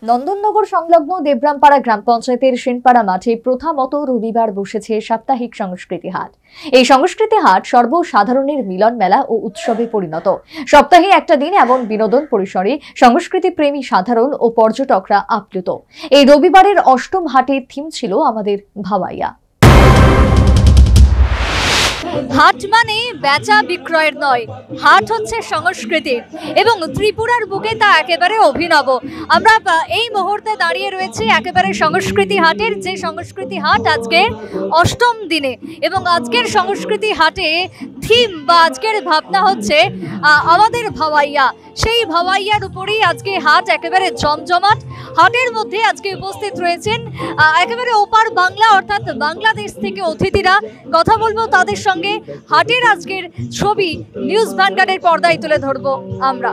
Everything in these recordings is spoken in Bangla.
নন্দননগর সংলগ্ন দেবরামপাড়া গ্রাম পঞ্চায়েতের সেনপাড়া মাঠে প্রথমত রবিবার বসেছে সাপ্তাহিক সংস্কৃতি হাট। এই সংস্কৃতি হাট সর্বসাধারণের মিলন মেলা ও উৎসবে পরিণত। সপ্তাহে একটা দিন এমন বিনোদন পরিসরে সংস্কৃতি প্রেমী সাধারণ ও পর্যটকরা আপ্লুত। এই রবিবারের অষ্টম হাটের থিম ছিল আমাদের ভাওয়াইয়া। হাট মানে বেচা বিক্রয়ের নয়, হাট হচ্ছে সংস্কৃতির এবং ত্রিপুরার বুকে তা একেবারে অভিনব। আমরা এই মুহূর্তে দাঁড়িয়ে রয়েছি একেবারে সংস্কৃতি হাটের, যে সংস্কৃতি হাট আজকের অষ্টম দিনে এবং আজকের সংস্কৃতি হাটে থিম বা আজকের ভাবনা হচ্ছে আমাদের ভাওয়াইয়া। সেই ভাওয়াইয়ার উপরেই আজকে হাট একেবারে জমজমাট। হাটের মধ্যে আজকে উপস্থিত রয়েছেন একেবারে ওপার বাংলা অর্থাৎ বাংলাদেশ থেকে অতিথিরা। কথা বলবো তাদের সঙ্গে। হাটের আজকের ছবি নিউজ ভ্যানগার্ডের পর্দায় তুলে ধরবো আমরা।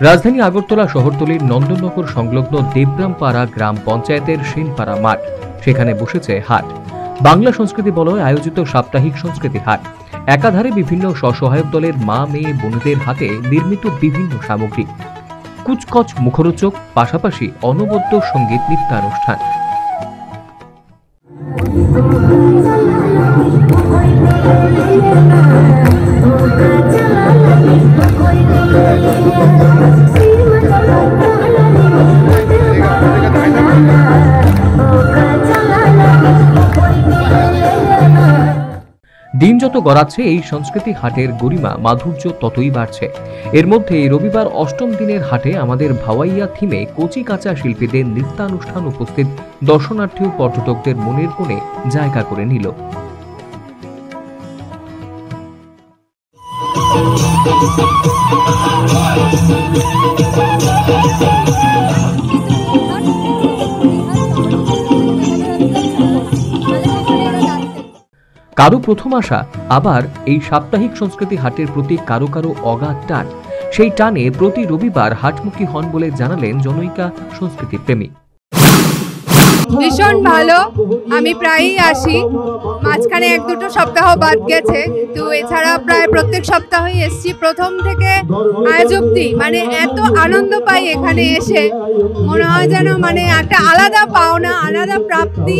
রাজধানী আগরতলা শহরতলির নন্দননগর সংলগ্ন দেবরামপাড়া গ্রাম পঞ্চায়েতের সেনপাড়া মাঠ, সেখানে বসেছে হাট। বাংলা সংস্কৃতি বলয়ে আয়োজিত সাপ্তাহিক সংস্কৃতি হাট। একাধারে বিভিন্ন স্বসহায়ক দলের মা মেয়ে বোনেদের হাতে নির্মিত বিভিন্ন সামগ্রী, কুচকচ মুখরোচক, পাশাপাশি অনবদ্য সঙ্গীত নৃত্যানুষ্ঠান। দিন যত গড়াচ্ছে এই সংস্কৃতি হাটের গরিমা মাধুর্য ততই বাড়ছে। এর মধ্যে রবিবার অষ্টম দিনের হাটে আমাদের ভাওয়াইয়া থিমে কচি কাঁচা শিল্পীদের নৃত্যানুষ্ঠান উপস্থিত দর্শনার্থী ও পর্যটকদের মনের কোণে জায়গা করে নিল। কারো প্রথম আশা, আবার এই সাপ্তাহিক সংস্কৃতি হাটের প্রতি কারো কারো অগাধ টান। সেই টানে প্রতি রবিবার হাটমুখী হন বলে জানালেন জনৈকা সংস্কৃতি প্রেমী। ভীষণ ভালো, আমি প্রায়ই আসি, মাঝখানে এক দুটো সপ্তাহ বাদ গেছে, কিন্তু এছাড়া প্রায় প্রত্যেক সপ্তাহই এসছি। প্রথম থেকে আজ অব্দি মানে এত আনন্দ পাই এখানে এসে, মনে হয় যেন মানে একটা আলাদা পাওনা, আলাদা প্রাপ্তি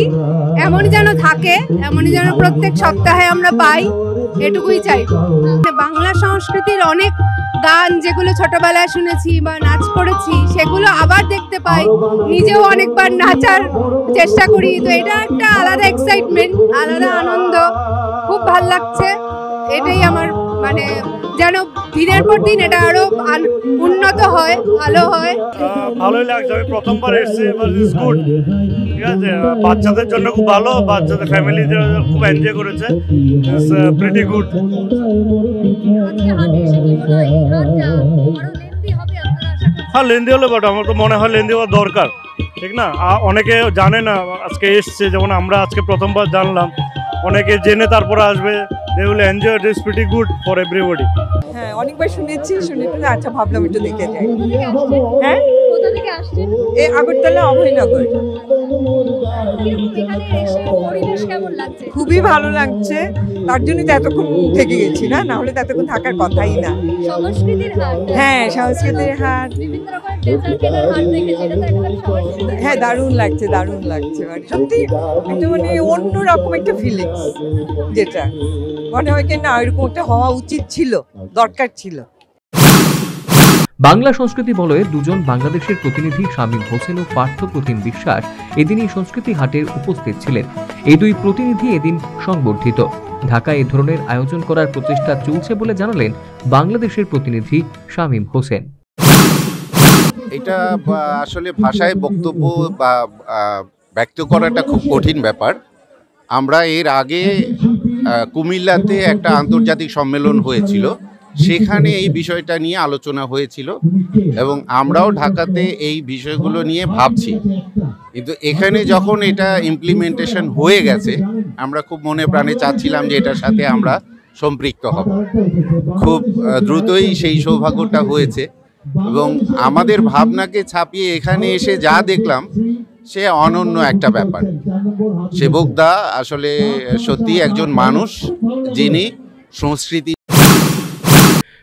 এমন যেন থাকে, এমনই যেন প্রত্যেক সপ্তাহে আমরা পাই, এটুকুই চাই। বাংলা সংস্কৃতির অনেক গান যেগুলো ছোটবেলায় শুনেছি বা নাচ করেছি সেগুলো আবার দেখতে পাই, নিজেও অনেকবার নাচার চেষ্টা করি, তো এটা একটা আলাদা এক্সাইটমেন্ট, আলাদা আনন্দ, খুব ভাল লাগছে। এটাই আমার মানে যেন দিনের পর দিন এটা আরো উন্নত হয়, ভালো হয়। ভালোই লাগছে, আমি প্রথমবার এসেছি, গুড, ঠিক আছে। বাচ্চাদের জন্য খুব ভালো, বাচ্চাদের ফ্যামিলিদের খুব এনজয় করেছে, প্রিটি গুড। হ্যাঁ, লেন্দি হলে বাট আমার তো মনে হয় লেন্দি হওয়া দরকার, ঠিক না? অনেকে জানে না, আজকে এসছে, যেমন আমরা আজকে প্রথমবার জানলাম, অনেকে জেনে তারপরে আসবে। They will enjoy it. It's pretty good for everybody. হ্যাঁ, অনেকবার শুনেছি, শুনে আচ্ছা ভাবলাম একটু দেখে যাই। হ্যাঁ, কোথা থেকে আসছেন? এই আগরতলা অভয়নগর। খুবই ভালো লাগছে, তার জন্য তো এতক্ষণ থেকে গেছি, না না হলে তো এতক্ষণ থাকার কথাই না। হ্যাঁ, সংস্কৃতির হাট, হ্যাঁ দারুণ লাগছে, দারুণ লাগছে, মানে সত্যি একটা মানে অন্যরকম একটা ফিলিংস, যেটা মনে হয় কি না এরকম একটা হওয়া উচিত ছিল, দরকার ছিল। বাংলা সংস্কৃতি বলয়ে দুজন বাংলাদেশের প্রতিনিধি শামীম হোসেন ও পার্থ প্রতিম বিশ্বাস এদিন এই সংস্কৃতি হাটের উপস্থিত ছিলেন। এই দুই প্রতিনিধি এদিন সংবর্ধিত। ঢাকায় এ ধরনের আয়োজন করার প্রচেষ্টা চলছে বলে জানালেন বাংলাদেশের প্রতিনিধি শামীম হোসেন। এটা আসলে ভাষায় বক্তব্য বা ব্যক্ত করাটা খুব কঠিন ব্যাপার। আমরা এর আগে কুমিল্লাতে একটা আন্তর্জাতিক সম্মেলন হয়েছিল, সেখানে এই বিষয়টা নিয়ে আলোচনা হয়েছিল এবং আমরাও ঢাকাতে এই বিষয়গুলো নিয়ে ভাবছি, কিন্তু এখানে যখন এটা ইমপ্লিমেন্টেশন হয়ে গেছে আমরা খুব মনে প্রাণে চাচ্ছিলাম যে এটার সাথে আমরা সম্পৃক্ত হব। খুব দ্রুতই সেই সৌভাগ্যটা হয়েছে এবং আমাদের ভাবনাকে ছাপিয়ে এখানে এসে যা দেখলাম সে অনন্য একটা ব্যাপার। সেবকদা আসলে সত্যি একজন মানুষ যিনি সংস্কৃতি।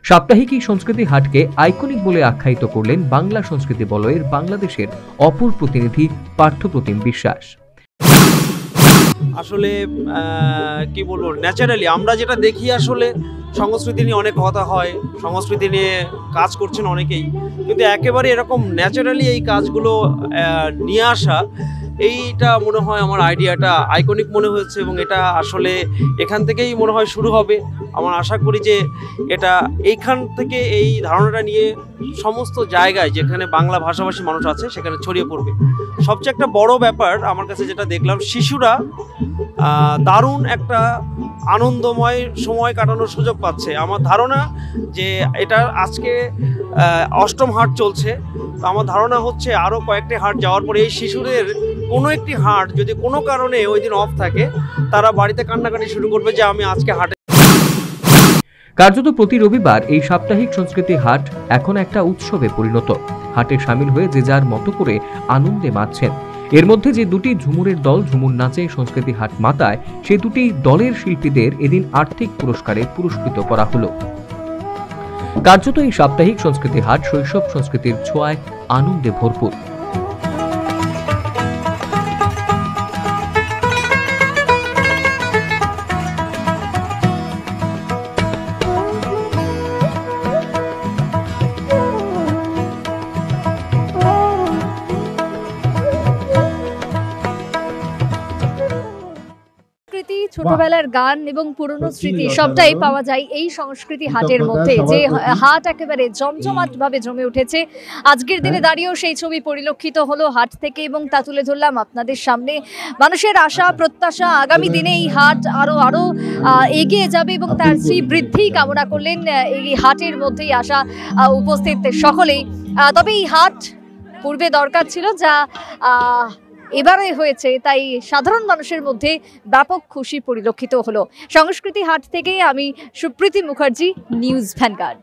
সাপ্তাহিক এই সংস্কৃতি হাটকে আইকনিক বলে আখ্যায়িত করলেন বাংলা সংস্কৃতি বলয়ের বাংলাদেশের অপর প্রতিনিধি পার্থপ্রতিম বিশ্বাস। আসলে কি বলবো, ন্যাচারালি আমরা যেটা দেখি, আসলে সংস্কৃতি নিয়ে অনেক কথা হয়, সংস্কৃতি নিয়ে কাজ করছেন অনেকেই, কিন্তু একেবারে এরকম ন্যাচারালি এই কাজগুলো নিয়ে আসা, এইটা মনে হয় আমার আইডিয়াটা আইকনিক মনে হয়েছে এবং এটা আসলে এখান থেকেই মনে হয় শুরু হবে। আমার আশা করি যে এটা এইখান থেকে এই ধারণাটা নিয়ে সমস্ত জায়গায় যেখানে বাংলা ভাষাভাষী মানুষ আছে সেখানে ছড়িয়ে পড়বে। সবচেয়ে একটা বড় ব্যাপার আমার কাছে যেটা দেখলাম, শিশুরা দারুণ একটা আনন্দময় সময় কাটানোর সুযোগ পাচ্ছে। আমার ধারণা যে এটা আজকে ৮ম হাট চলছে, তো আমার ধারণা হচ্ছে আরও কয়েকটি হাট যাওয়ার পরে এই শিশুদের কোনো একটি হাট যদি কোনো কারণে ওই দিন অফ থাকে, তারা বাড়িতে কান্নাকাটি শুরু করবে যে আমি আজকে হাটে। কার্যত প্রতি রবিবার এই সাপ্তাহিক সংস্কৃতি হাট এখন একটা উৎসবে পরিণত। হাটে সামিল হয়ে যে যার মতো করে আনন্দে মাতছেন। এর মধ্যে যে দুটি ঝুমুরের দল ঝুমুর নাচে সংস্কৃতি হাট মাতায়, সে দুটি দলের শিল্পীদের এদিন আর্থিক পুরস্কারে পুরস্কৃত করা হলো। কার্যত এই সাপ্তাহিক সংস্কৃতি হাট শৈশব সংস্কৃতির ছোঁয়ায় আনন্দে ভরপুর। ছোটবেলার গান এবং পুরনো স্মৃতি সবটাই পাওয়া যায় এই সংস্কৃতি হাটের মধ্যে, যে হাট একেবারে জমজমাট ভাবে জমে উঠেছে। আজকের দিনে দাঁড়িয়েও সেই ছবি পরিলক্ষিত হলো হাট থেকে এবং তা তুলে ধরলাম আপনাদের সামনে। মানুষের আশা প্রত্যাশা আগামী দিনে এই হাট আরো এগিয়ে যাবে এবং তার সেই বৃদ্ধি কামনা করলেন এই হাটের মধ্যেই আসা উপস্থিত সকলেই। তবে এই হাট পূর্বে দরকার ছিল, যা এবারে হয়েছে, তাই সাধারণ মানুষের মধ্যে ব্যাপক খুশি পরিলক্ষিত হলো। সংস্কৃতি হাট থেকে আমি সুপ্রীতি মুখার্জি, নিউজ ভ্যানগার্ড।